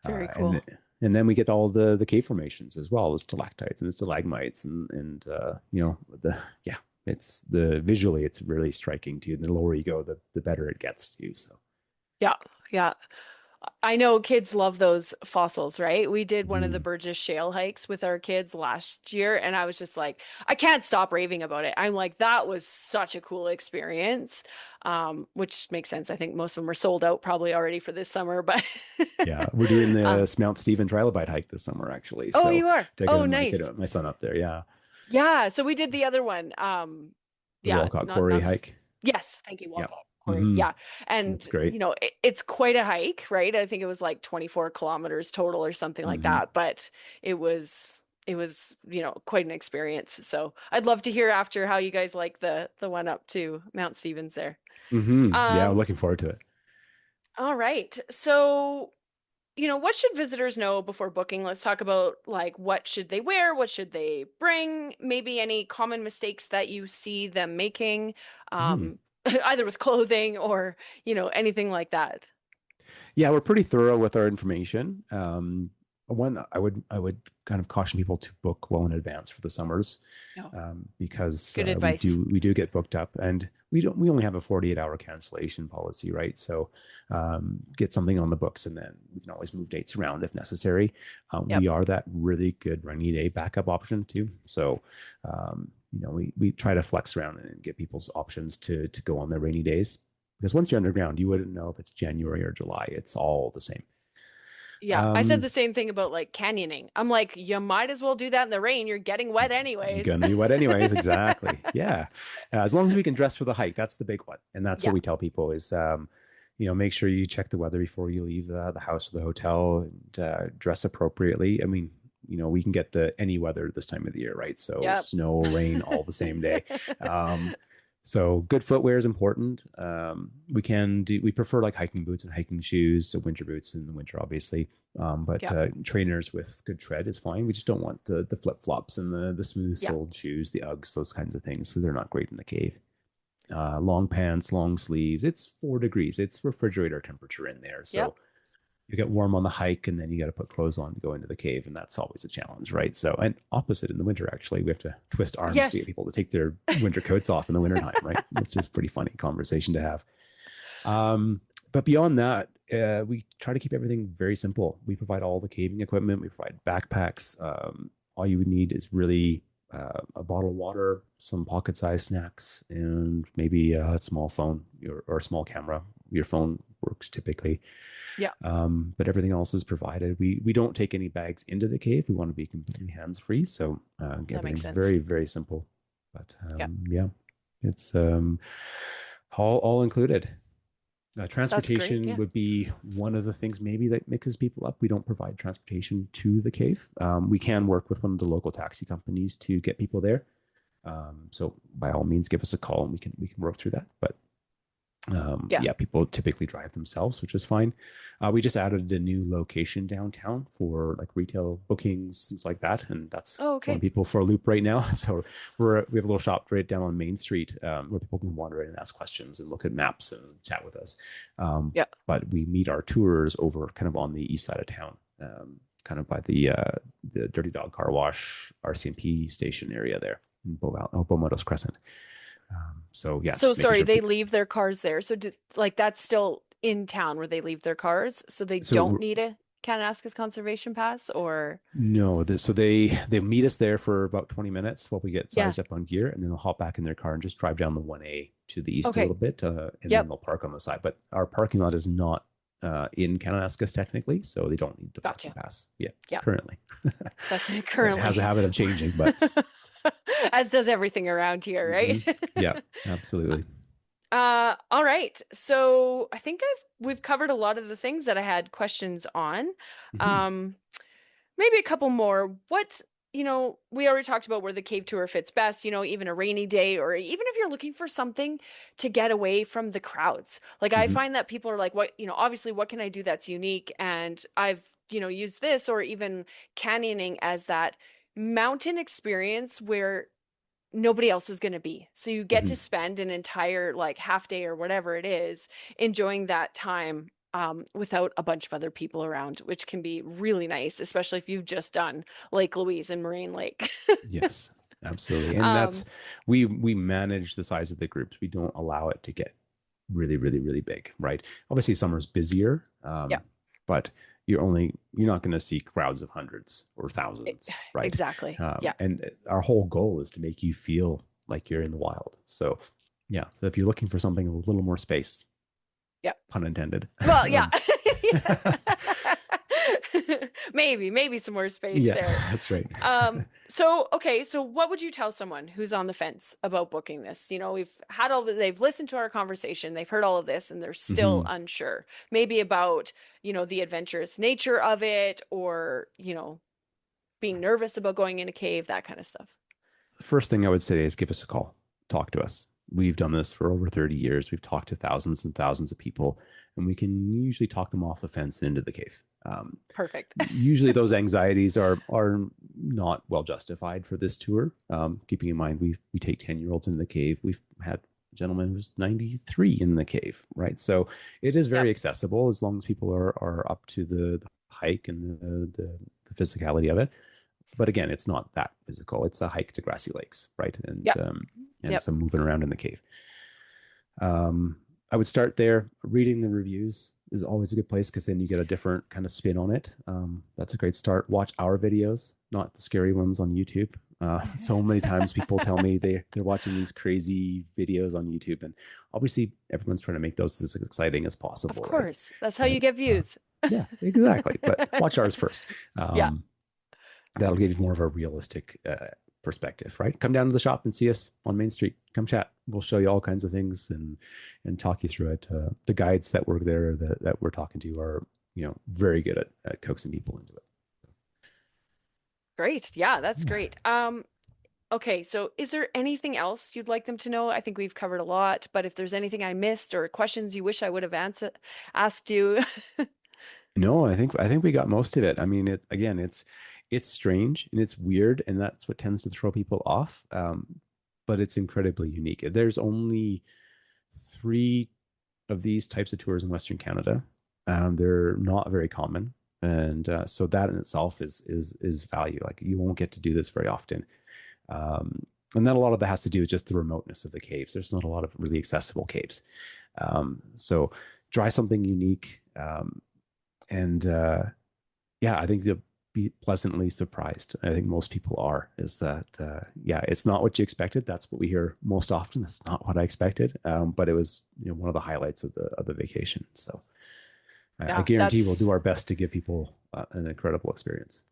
[SPEAKER 1] Very
[SPEAKER 2] And
[SPEAKER 1] cool.
[SPEAKER 2] and then we get all the cave formations as well, the stalactites and the stalagmites, and you know, the yeah, it's the visually it's really striking too. And the lower you go, the better it gets to you. So.
[SPEAKER 1] Yeah. Yeah. I know kids love those fossils, right? We did one of the
[SPEAKER 2] Mhm.
[SPEAKER 1] Burgess Shale hikes with our kids last year, and I was just like, I can't stop raving about it. I'm like, that was such a cool experience, which makes sense. I think most of them are sold out probably already for this summer, but
[SPEAKER 2] Yeah, we're doing
[SPEAKER 1] uh,
[SPEAKER 2] the Mount Stephen Trilobite hike this summer, actually.
[SPEAKER 1] oh,
[SPEAKER 2] So
[SPEAKER 1] you are. Oh,
[SPEAKER 2] taking
[SPEAKER 1] nice.
[SPEAKER 2] my son up there. Yeah,
[SPEAKER 1] Yeah, so we did the other one.
[SPEAKER 2] the
[SPEAKER 1] Yeah,
[SPEAKER 2] Walcott
[SPEAKER 1] not
[SPEAKER 2] Quarry
[SPEAKER 1] not
[SPEAKER 2] hike.
[SPEAKER 1] yes, thank you,
[SPEAKER 2] Yeah,
[SPEAKER 1] Walcott Quarry.
[SPEAKER 2] hmm
[SPEAKER 1] Yeah. And
[SPEAKER 2] that's great.
[SPEAKER 1] it's quite a hike, right? I think it was like 24 kilometers total or something like
[SPEAKER 2] hmm
[SPEAKER 1] that, but quite an experience. So I'd love to hear after how you guys like the one up to Mount Stevens there.
[SPEAKER 2] Yeah,
[SPEAKER 1] Um,
[SPEAKER 2] looking forward to it.
[SPEAKER 1] all right. So what should visitors know before booking? Let's talk about like what should they wear, what should they bring, maybe any common mistakes that you see them making,
[SPEAKER 2] Hmm.
[SPEAKER 1] either with clothing or, anything like that.
[SPEAKER 2] Yeah, we're pretty thorough with our information. One, I would kind of caution people to book well in advance for the summers,
[SPEAKER 1] No,
[SPEAKER 2] because
[SPEAKER 1] good
[SPEAKER 2] we
[SPEAKER 1] advice.
[SPEAKER 2] do get booked up, and we only have a 48-hour cancellation policy, right? So get something on the books, and then we can always move dates around if necessary.
[SPEAKER 1] Yep.
[SPEAKER 2] We are that really good rainy day backup option too. So we try to flex around and get people's options to go on their rainy days, because once you're underground, you wouldn't know if it's January or July. It's all the same.
[SPEAKER 1] Yeah, I said
[SPEAKER 2] Um,
[SPEAKER 1] the same thing about like canyoning. I'm like, you might as well do that in the rain. You're getting wet anyways.
[SPEAKER 2] gonna be wet anyways. Exactly. Yeah. As long as we can dress for the hike, that's the big one. And that's what
[SPEAKER 1] Yeah.
[SPEAKER 2] we tell people is, make sure you check the weather before you leave the house or the hotel, and dress appropriately. I mean, we can get the any weather this time of the year, right? So
[SPEAKER 1] Yep.
[SPEAKER 2] snow, rain, all the same day. Um, so good footwear is important. We prefer like hiking boots and hiking shoes, so winter boots in the winter, obviously. But
[SPEAKER 1] Yep.
[SPEAKER 2] trainers with good tread is fine. We just don't want the flip flops and the smooth
[SPEAKER 1] Yeah.
[SPEAKER 2] soled shoes, the Uggs, those kinds of things. So they're not great in the cave. Long pants, long sleeves. It's 4 degrees. It's refrigerator temperature in there.
[SPEAKER 1] Yep.
[SPEAKER 2] So you get warm on the hike, and then you got to put clothes on to go into the cave, and that's always a challenge, right? So, and opposite in the winter, actually, we have to twist arms to get
[SPEAKER 1] Yes.
[SPEAKER 2] people to take their winter coats off in the wintertime, right? It's just pretty funny conversation to have. But beyond that, we try to keep everything very simple. We provide all the caving equipment. We provide backpacks. All you would need is really a bottle of water, some pocket-sized snacks, and maybe a small phone or a small camera. Your phone works typically,
[SPEAKER 1] Yeah.
[SPEAKER 2] but everything else is provided. We don't take any bags into the cave. We want to be completely hands-free, so
[SPEAKER 1] That makes
[SPEAKER 2] everything's
[SPEAKER 1] sense.
[SPEAKER 2] very, very simple. But
[SPEAKER 1] Yep.
[SPEAKER 2] yeah, it's all included.
[SPEAKER 1] That's great.
[SPEAKER 2] Transportation
[SPEAKER 1] Yeah.
[SPEAKER 2] would be one of the things maybe that mixes people up. We don't provide transportation to the cave. We can work with one of the local taxi companies to get people there. So by all means, give us a call and we can work through that. But
[SPEAKER 1] Yeah.
[SPEAKER 2] yeah, people typically drive themselves, which is fine. We just added a new location downtown for like retail bookings, things like that, and that's
[SPEAKER 1] Oh,
[SPEAKER 2] throwing
[SPEAKER 1] okay.
[SPEAKER 2] people for a loop right now. So we have a little shop right down on Main Street, where people can wander in and ask questions and look at maps and chat with us.
[SPEAKER 1] Yeah.
[SPEAKER 2] But we meet our tours over kind of on the east side of town, kind of by the Dirty Dog Car Wash RCMP station area there in Bow Meadows Crescent. So yeah,
[SPEAKER 1] So
[SPEAKER 2] just making
[SPEAKER 1] sorry,
[SPEAKER 2] sure
[SPEAKER 1] they
[SPEAKER 2] people.
[SPEAKER 1] leave their cars there. So like that's still in town where they leave their cars, so they don't
[SPEAKER 2] So
[SPEAKER 1] need a Kananaskis conservation pass or
[SPEAKER 2] no, so they meet us there for about 20 minutes while we get
[SPEAKER 1] yeah.
[SPEAKER 2] sized up on gear, and then they'll hop back in their car and just drive down the 1A to the east a
[SPEAKER 1] Okay.
[SPEAKER 2] little bit, and then
[SPEAKER 1] Yep.
[SPEAKER 2] they'll park on the side. But our parking lot is not in Kananaskis technically, so they don't need the parking
[SPEAKER 1] Gotcha.
[SPEAKER 2] pass. Yeah,
[SPEAKER 1] Yeah.
[SPEAKER 2] currently.
[SPEAKER 1] That's it
[SPEAKER 2] It has a
[SPEAKER 1] currently.
[SPEAKER 2] habit of changing, but
[SPEAKER 1] As does everything around here, right?
[SPEAKER 2] mhm, yeah, absolutely.
[SPEAKER 1] All right. So I think we've covered a lot of the things that I had questions on.
[SPEAKER 2] Mhm.
[SPEAKER 1] Um, Maybe a couple more. What we already talked about where the cave tour fits best, even a rainy day, or even if you're looking for something to get away from the crowds. Like I
[SPEAKER 2] Hmm.
[SPEAKER 1] find that people are like, obviously, what can I do that's unique? And I've, used this or even canyoning as that mountain experience where nobody else is going to be. So you get to
[SPEAKER 2] Hmm.
[SPEAKER 1] spend an entire like half day or whatever it is enjoying that time without a bunch of other people around, which can be really nice, especially if you've just done Lake Louise and Moraine Lake.
[SPEAKER 2] Yes, absolutely. And that's
[SPEAKER 1] um,
[SPEAKER 2] we manage the size of the groups. We don't allow it to get really, really, really big, right? Obviously, summer's busier,
[SPEAKER 1] yeah,
[SPEAKER 2] but you're not going to see crowds of hundreds or thousands, right?
[SPEAKER 1] exactly. Yeah,
[SPEAKER 2] And our whole goal is to make you feel like you're in the wild. So, yeah. So if you're looking for something with a little more space,
[SPEAKER 1] yeah.
[SPEAKER 2] pun intended.
[SPEAKER 1] Well, yeah. Maybe some more space
[SPEAKER 2] Yeah,
[SPEAKER 1] there.
[SPEAKER 2] that's right.
[SPEAKER 1] So okay, so what would you tell someone who's on the fence about booking this? We've had they've listened to our conversation, they've heard all of this, and they're still
[SPEAKER 2] Hmm.
[SPEAKER 1] unsure. Maybe about, the adventurous nature of it, or, being nervous about going in a cave, that kind of stuff.
[SPEAKER 2] The first thing I would say is give us a call, talk to us. We've done this for over 30 years. We've talked to thousands and thousands of people, and we can usually talk them off the fence and into the cave.
[SPEAKER 1] Perfect.
[SPEAKER 2] Usually, those anxieties are not well justified for this tour. Keeping in mind, we take 10-year-olds into the cave. We've had a gentleman who's 93 in the cave, right? So it is very
[SPEAKER 1] Yep.
[SPEAKER 2] accessible as long as people are up to the hike and the physicality of it. But again, it's not that physical. It's a hike to grassy lakes, right?
[SPEAKER 1] Yep.
[SPEAKER 2] And
[SPEAKER 1] Yep.
[SPEAKER 2] some moving around in the cave. I would start there. Reading the reviews is always a good place because then you get a different kind of spin on it. That's a great start. Watch our videos, not the scary ones on YouTube. So many times people tell me they're watching these crazy videos on YouTube, and obviously everyone's trying to make those as exciting as
[SPEAKER 1] Of
[SPEAKER 2] possible, right?
[SPEAKER 1] course. That's how
[SPEAKER 2] But
[SPEAKER 1] you get views.
[SPEAKER 2] yeah, exactly. But watch ours first.
[SPEAKER 1] Yeah.
[SPEAKER 2] That'll give you more of a realistic perspective, right? Come down to the shop and see us on Main Street. Come chat. We'll show you all kinds of things and talk you through it. The guides that work there that we're talking to are very good at coaxing people into it.
[SPEAKER 1] Great. Yeah, that's
[SPEAKER 2] Yeah.
[SPEAKER 1] great. Okay, so is there anything else you'd like them to know? I think we've covered a lot, but if there's anything I missed or questions you wish I would have asked you.
[SPEAKER 2] No, I think we got most of it. I mean, it's strange and it's weird, and that's what tends to throw people off. But it's incredibly unique. There's only three of these types of tours in Western Canada. They're not very common, and so that in itself is value. Like you won't get to do this very often, and then a lot of that has to do with just the remoteness of the caves. There's not a lot of really accessible caves, so try something unique, and yeah, I think you'll be pleasantly surprised. I think most people are. Is that yeah, it's not what you expected. That's what we hear most often. That's not what I expected. But it was one of the highlights of the vacation. So I
[SPEAKER 1] Yeah,
[SPEAKER 2] guarantee we'll do
[SPEAKER 1] that's
[SPEAKER 2] our best to give people an incredible experience.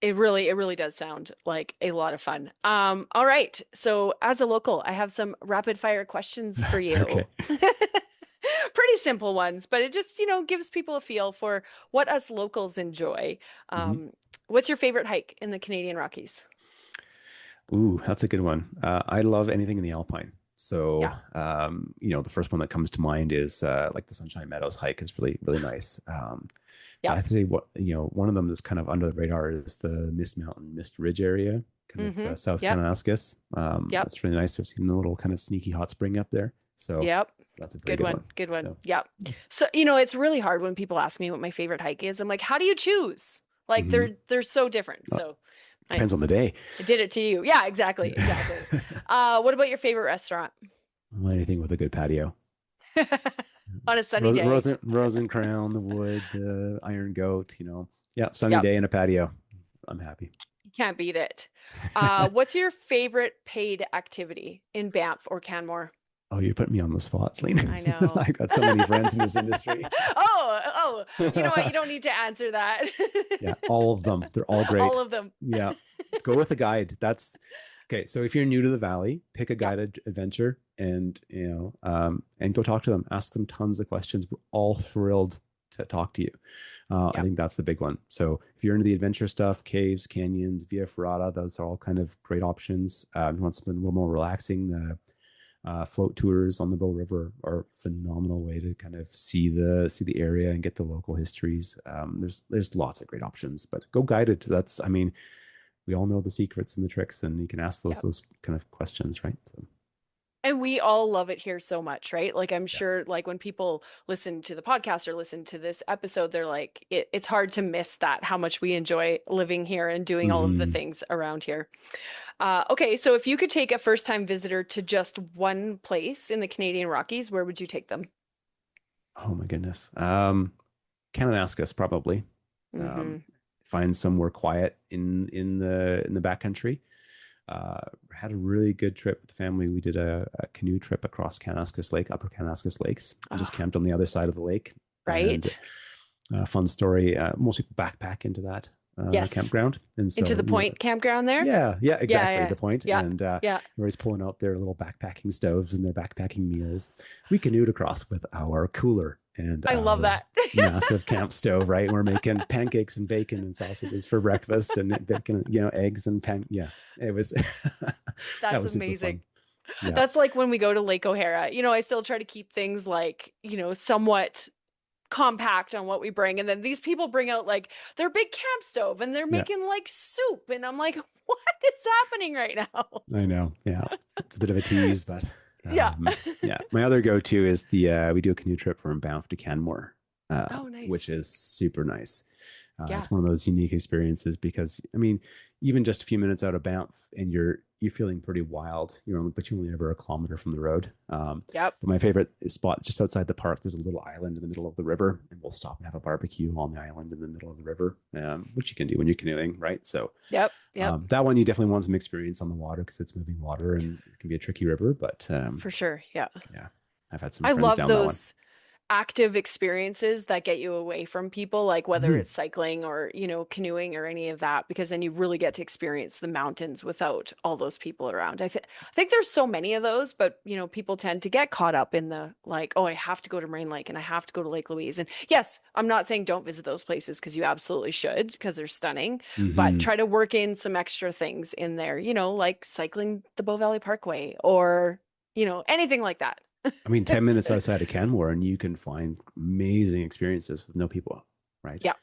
[SPEAKER 1] it really does sound like a lot of fun. All right. So as a local, I have some rapid fire questions for you.
[SPEAKER 2] Okay.
[SPEAKER 1] Pretty simple ones, but it just, gives people a feel for what us locals enjoy.
[SPEAKER 2] Hmm.
[SPEAKER 1] Um, what's your favorite hike in the Canadian Rockies?
[SPEAKER 2] Ooh, that's a good one. I love anything in the Alpine.
[SPEAKER 1] Yeah.
[SPEAKER 2] So, the first one that comes to mind is like the Sunshine Meadows hike is really, really nice. But I
[SPEAKER 1] Yeah.
[SPEAKER 2] have to say, one of them that's kind of under the radar is the Mist Mountain, Mist Ridge area, kind of
[SPEAKER 1] Mm-hmm.
[SPEAKER 2] South
[SPEAKER 1] Yep.
[SPEAKER 2] Kananaskis.
[SPEAKER 1] Yep.
[SPEAKER 2] That's really nice. I've seen the little kind of sneaky hot spring up there. So
[SPEAKER 1] Yep.
[SPEAKER 2] that's a very
[SPEAKER 1] Good
[SPEAKER 2] good
[SPEAKER 1] one.
[SPEAKER 2] one.
[SPEAKER 1] Good one.
[SPEAKER 2] So,
[SPEAKER 1] Yep. So, it's really hard when people ask me what my favorite hike is. I'm like, how do you choose? Like
[SPEAKER 2] mhm.
[SPEAKER 1] they're so different.
[SPEAKER 2] Uh,
[SPEAKER 1] So I
[SPEAKER 2] Depends on the day.
[SPEAKER 1] I did it to you. Yeah, exactly. Exactly. What about your favorite restaurant?
[SPEAKER 2] Well, anything with a good patio.
[SPEAKER 1] On a sunny day?
[SPEAKER 2] Rosen Crown, the wood, the Iron Goat. Yeah, sunny
[SPEAKER 1] Yep.
[SPEAKER 2] day and a patio. I'm happy.
[SPEAKER 1] You can't beat it. What's your favorite paid activity in Banff or Canmore?
[SPEAKER 2] Oh, you put me on the spot, Celine.
[SPEAKER 1] I know.
[SPEAKER 2] I've got so many friends in this industry.
[SPEAKER 1] Oh, you know what? You don't need to answer that.
[SPEAKER 2] Yeah, all of them. They're all
[SPEAKER 1] All
[SPEAKER 2] great.
[SPEAKER 1] of them.
[SPEAKER 2] Yeah. Go with a guide. That's okay. So if you're new to the valley, pick a
[SPEAKER 1] Yeah.
[SPEAKER 2] guided adventure and go talk to them. Ask them tons of questions. We're all thrilled to talk to you. I
[SPEAKER 1] Yep.
[SPEAKER 2] think that's the big one. So if you're into the adventure stuff, caves, canyons, Via Ferrata, those are all kind of great options. If you want something a little more relaxing, the float tours on the Bow River are a phenomenal way to kind of see the area and get the local histories. There's lots of great options, but go guided. That's, I mean, we all know the secrets and the tricks, and you can ask
[SPEAKER 1] Yep.
[SPEAKER 2] those kind of questions, right? So,
[SPEAKER 1] And we all love it here so much, right? Like I'm
[SPEAKER 2] yeah.
[SPEAKER 1] sure like when people listen to the podcast or listen to this episode, they're like, it's hard to miss that, how much we enjoy living here and doing all of the
[SPEAKER 2] Hmm.
[SPEAKER 1] things around here. Okay, so if you could take a first-time visitor to just one place in the Canadian Rockies, where would you take them?
[SPEAKER 2] Oh my goodness. Kananaskis probably. Um,
[SPEAKER 1] Hmm.
[SPEAKER 2] find somewhere quiet in the backcountry. Had a really good trip with the family. We did a canoe trip across Kananaskis Lake, Upper Kananaskis Lakes, and just
[SPEAKER 1] Oh,
[SPEAKER 2] camped on the other side of the lake. And
[SPEAKER 1] right?
[SPEAKER 2] fun story. Most people backpack into that
[SPEAKER 1] Yes.
[SPEAKER 2] campground, and
[SPEAKER 1] Into
[SPEAKER 2] so
[SPEAKER 1] the Point campground there?
[SPEAKER 2] yeah,
[SPEAKER 1] Yeah,
[SPEAKER 2] exactly
[SPEAKER 1] yeah,
[SPEAKER 2] the point.
[SPEAKER 1] yeah,
[SPEAKER 2] And
[SPEAKER 1] yeah.
[SPEAKER 2] everybody's pulling out their little backpacking stoves and their backpacking meals. We canoed across with our cooler and
[SPEAKER 1] I love
[SPEAKER 2] our
[SPEAKER 1] that.
[SPEAKER 2] massive camp stove. Right, we're making pancakes and bacon and sausages for breakfast, and bacon, eggs and pan. Yeah, it was that
[SPEAKER 1] That's
[SPEAKER 2] was super
[SPEAKER 1] amazing.
[SPEAKER 2] fun. Yeah,
[SPEAKER 1] That's like when we go to Lake O'Hara. I still try to keep things like, somewhat compact on what we bring. And then these people bring out like their big camp stove and they're
[SPEAKER 2] yeah,
[SPEAKER 1] making like soup. And I'm like, what is happening right now?
[SPEAKER 2] I know. Yeah, it's a bit of a tease, but
[SPEAKER 1] Yeah.
[SPEAKER 2] yeah. My other go-to is the we do a canoe trip from Banff to Canmore,
[SPEAKER 1] Oh, nice.
[SPEAKER 2] which is super nice.
[SPEAKER 1] Yeah.
[SPEAKER 2] It's one of those unique experiences because, I mean, even just a few minutes out of Banff and you're feeling pretty wild. But you're only ever a kilometer from the road.
[SPEAKER 1] Yep.
[SPEAKER 2] But my favorite spot just outside the park, there's a little island in the middle of the river, and we'll stop and have a barbecue on the island in the middle of the river, which you can do when you're canoeing, right? So
[SPEAKER 1] Yep. Yep.
[SPEAKER 2] that one you definitely want some experience on the water because it's moving water and it can be a tricky river. But
[SPEAKER 1] For sure. Yeah.
[SPEAKER 2] yeah, I've had some
[SPEAKER 1] I
[SPEAKER 2] friends
[SPEAKER 1] love
[SPEAKER 2] down that one.
[SPEAKER 1] those active experiences that get you away from people, like whether
[SPEAKER 2] Mhm.
[SPEAKER 1] it's cycling or, canoeing or any of that, because then you really get to experience the mountains without all those people around. I think there's so many of those, but people tend to get caught up in the like, oh, I have to go to Moraine Lake and I have to go to Lake Louise. And yes, I'm not saying don't visit those places because you absolutely should because they're stunning, but
[SPEAKER 2] Mhm.
[SPEAKER 1] try to work in some extra things in there, like cycling the Bow Valley Parkway or, anything like that.
[SPEAKER 2] I mean, 10 minutes outside of Canmore, and you can find amazing experiences with no people, right?
[SPEAKER 1] Yeah.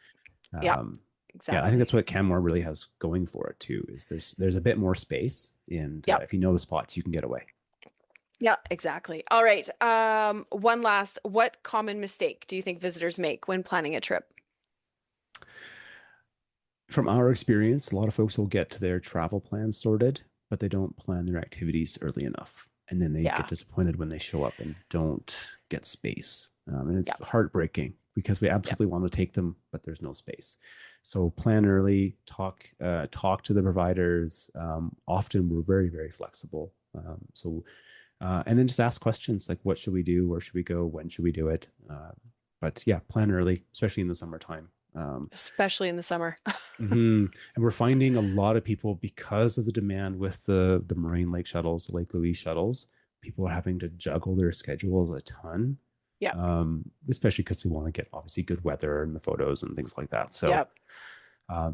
[SPEAKER 1] Yeah.
[SPEAKER 2] Um, yeah, I think
[SPEAKER 1] Exactly.
[SPEAKER 2] that's what Canmore really has going for it too. Is there's a bit more space, and
[SPEAKER 1] Yep.
[SPEAKER 2] if you know the spots, you can get away.
[SPEAKER 1] Yeah, exactly. All right. One last, what common mistake do you think visitors make when planning a trip?
[SPEAKER 2] From our experience, a lot of folks will get their travel plans sorted, but they don't plan their activities early enough. And then they get
[SPEAKER 1] Yeah.
[SPEAKER 2] disappointed when they show up and don't get space. And it's
[SPEAKER 1] Yep.
[SPEAKER 2] heartbreaking because we
[SPEAKER 1] Yep.
[SPEAKER 2] absolutely want to take them, but there's no space. So plan early, talk to the providers. Often we're very, very flexible. And then just ask questions like, what should we do? Where should we go? When should we do it? But yeah, plan early, especially in the summertime.
[SPEAKER 1] Especially in the summer.
[SPEAKER 2] Mhm. And we're finding a lot of people because of the demand with the Moraine Lake shuttles, the Lake Louise shuttles. People are having to juggle their schedules a ton,
[SPEAKER 1] Yep.
[SPEAKER 2] especially because they want to get obviously good weather and the photos and things like that. So,
[SPEAKER 1] Yep.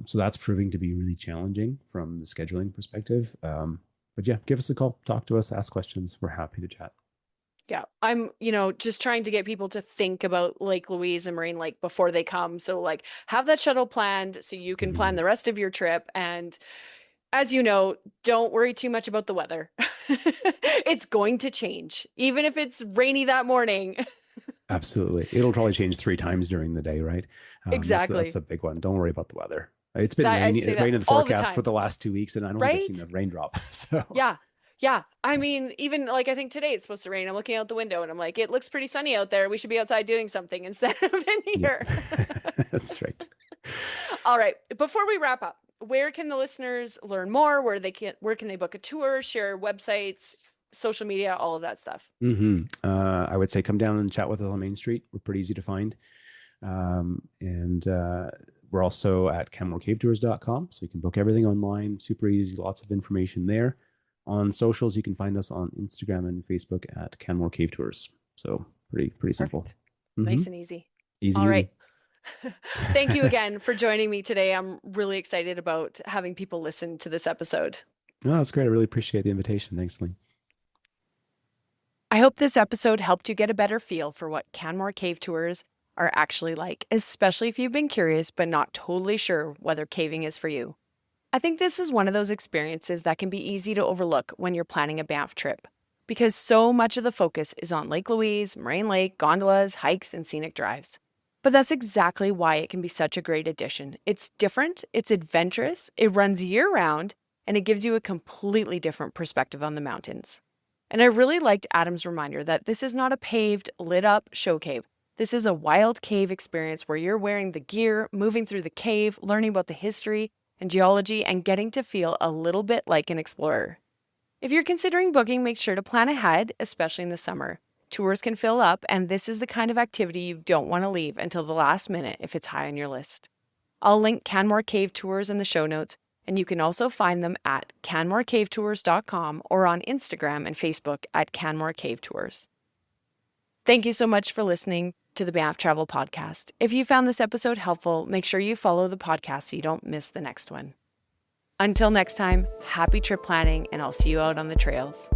[SPEAKER 2] so that's proving to be really challenging from the scheduling perspective. But yeah, give us a call, talk to us, ask questions. We're happy to chat.
[SPEAKER 1] Yeah. I'm, just trying to get people to think about Lake Louise and Marine Lake before they come. So like have that shuttle planned so you can plan
[SPEAKER 2] Mhm.
[SPEAKER 1] the rest of your trip. And as you know, don't worry too much about the weather. It's going to change, even if it's rainy that morning.
[SPEAKER 2] Absolutely. It'll probably change 3 times during the day, right? That's
[SPEAKER 1] Exactly.
[SPEAKER 2] a big one. Don't worry about the weather. It's been
[SPEAKER 1] I'd say that
[SPEAKER 2] rain in the
[SPEAKER 1] all the
[SPEAKER 2] forecast for
[SPEAKER 1] time,
[SPEAKER 2] the last 2 weeks, and I don't think I've seen
[SPEAKER 1] right?
[SPEAKER 2] a raindrop. So
[SPEAKER 1] Yeah. Yeah. I
[SPEAKER 2] yeah,
[SPEAKER 1] mean, even like I think today it's supposed to rain. I'm looking out the window and I'm like, it looks pretty sunny out there. We should be outside doing something instead of in
[SPEAKER 2] yeah,
[SPEAKER 1] here.
[SPEAKER 2] that's right.
[SPEAKER 1] All right. Before we wrap up, where can the listeners learn more? Where can they book a tour, share websites, social media, all of that stuff?
[SPEAKER 2] I would say come down and chat with us on Main Street. We're pretty easy to find. And we're also at CanmoreCaveTours.com. So you can book everything online. Super easy. Lots of information there. On socials, you can find us on Instagram and Facebook at Canmore Cave Tours. So pretty simple.
[SPEAKER 1] Perfect.
[SPEAKER 2] hmm
[SPEAKER 1] Nice and easy.
[SPEAKER 2] Easy,
[SPEAKER 1] All right.
[SPEAKER 2] easy.
[SPEAKER 1] Thank you again for joining me today. I'm really excited about having people listen to this episode.
[SPEAKER 2] No, that's great. I really appreciate the invitation. Thanks, Lee.
[SPEAKER 1] I hope this episode helped you get a better feel for what Canmore Cave Tours are actually like, especially if you've been curious but not totally sure whether caving is for you. I think this is one of those experiences that can be easy to overlook when you're planning a Banff trip, because so much of the focus is on Lake Louise, Moraine Lake, gondolas, hikes, and scenic drives. But that's exactly why it can be such a great addition. It's different, it's adventurous, it runs year round, and it gives you a completely different perspective on the mountains. And I really liked Adam's reminder that this is not a paved, lit up show cave. This is a wild cave experience where you're wearing the gear, moving through the cave, learning about the history and geology, and getting to feel a little bit like an explorer. If you're considering booking, make sure to plan ahead, especially in the summer. Tours can fill up, and this is the kind of activity you don't want to leave until the last minute if it's high on your list. I'll link Canmore Cave Tours in the show notes, and you can also find them at canmorecavetours.com or on Instagram and Facebook at Canmore Cave Tours. Thank you so much for listening to the Banff Travel Podcast. If you found this episode helpful, make sure you follow the podcast so you don't miss the next one. Until next time, happy trip planning, and I'll see you out on the trails.